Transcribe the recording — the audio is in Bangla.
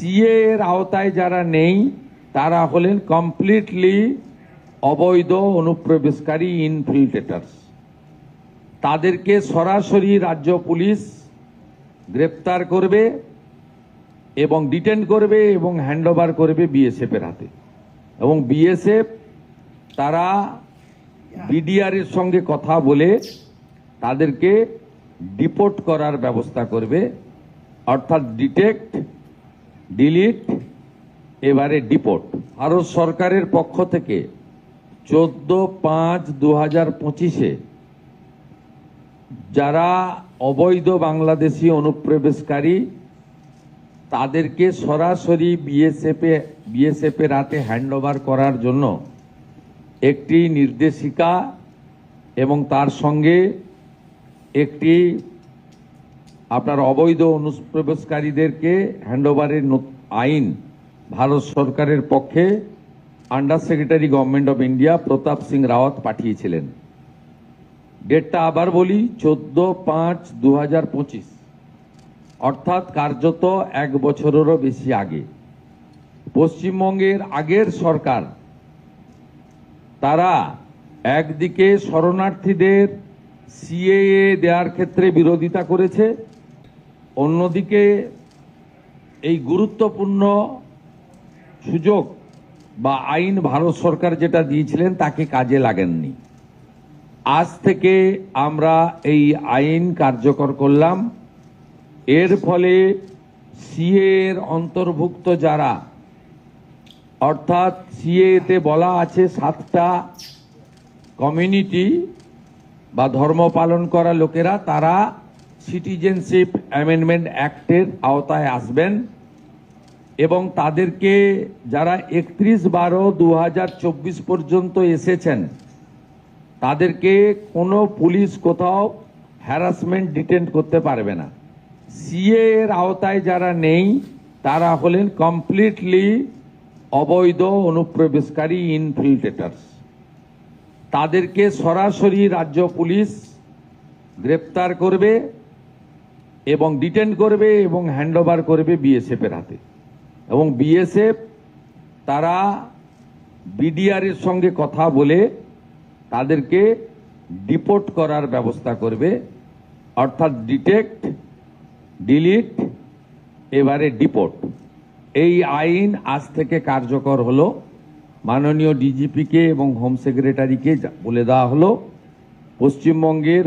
সিএ এর আওতায় যারা নেই তারা হলেন কমপ্লিটলি অবৈধ অনুপ্রবেশকারী ইনফিল্ট্রেটার্স। তাদেরকে সরাসরি রাজ্য পুলিশ গ্রেপ্তার করবে এবং ডিটেন করবে এবং হ্যান্ডওভার করবে বিএসএফ এর হাতে। এবং বিএসএফ তারা বিডিআর এর সঙ্গে কথা বলে তাদেরকে ডিপোর্ট করার ব্যবস্থা করবে, অর্থাৎ ডিটেক্ট, ডিলিট, এবারে ডিপোর্ট। ভারত সরকারের পক্ষ থেকে 14/5/2025 যারা অবৈধ বাংলাদেশি অনুপ্রবেশকারী তাদেরকে সরাসরি বিএসএফ এর হাতে হ্যান্ডওভার করার জন্য একটি নির্দেশিকা এবং তার সঙ্গে একটি আপনার অবৈধ অনুপ্রবেশকারীদেরকে হ্যান্ডওভারের আইন ভারত সরকারের পক্ষে under secretary government of India Pratap Singh Rawat পাঠিয়েছিলেন। ডেটটা আবার বলি, 14/5/2025, অর্থাৎ কার্যত 1 বছরেরও বেশি আগে। পশ্চিমবঙ্গের আগের সরকার তারা একদিকে শরণার্থীদের সিএএ দেওয়ার ক্ষেত্রে বিরোধিতা করেছে, অন্যদিকে এই গুরুত্বপূর্ণ সুযোগ বা আইন ভারত সরকার যেটা দিয়েছিলেন তাকে কাজে লাগেননি। আজ থেকে আমরা এই আইন কার্যকর করলাম। এর ফলে সিএ এর অন্তর্ভুক্ত যারা, অর্থাৎ সিএতে বলা আছে 7টা কমিউনিটি বা ধর্ম পালন করা লোকেরা, তারা সিটিজেনশিপ অ্যামেন্ডমেন্ট অ্যাক্টের আওতায় আসবেন এবং তাদেরকে যারা 31/12/2024 পর্যন্ত এসেছেন তাদেরকে কোনো পুলিশ কোথাও হ্যারাসমেন্ট ডিটেন্ট করতে পারবে না। সিএ এর আওতায় যারা নেই তারা হলেন কমপ্লিটলি অবৈধ অনুপ্রবেশকারী ইনফিল্ট্রেটার্স। তাদেরকে সরাসরি রাজ্য পুলিশ গ্রেপ্তার করবে এবং ডিটেন করবে এবং হ্যান্ডওভার করবে বিএসএফ এর হাতে। এবং বিএসএফ তারা বিডিআর এর সঙ্গে কথা বলে তাদেরকে ডিপোর্ট করার ব্যবস্থা করবে, অর্থাৎ ডিটেক্ট, ডিলিট, এবারে ডিপোর্ট। এই আইন আজ থেকে কার্যকর হলো। মাননীয় ডিজিপিকে এবং হোম সেক্রেটারিকে বলে দেওয়া হলো পশ্চিমবঙ্গের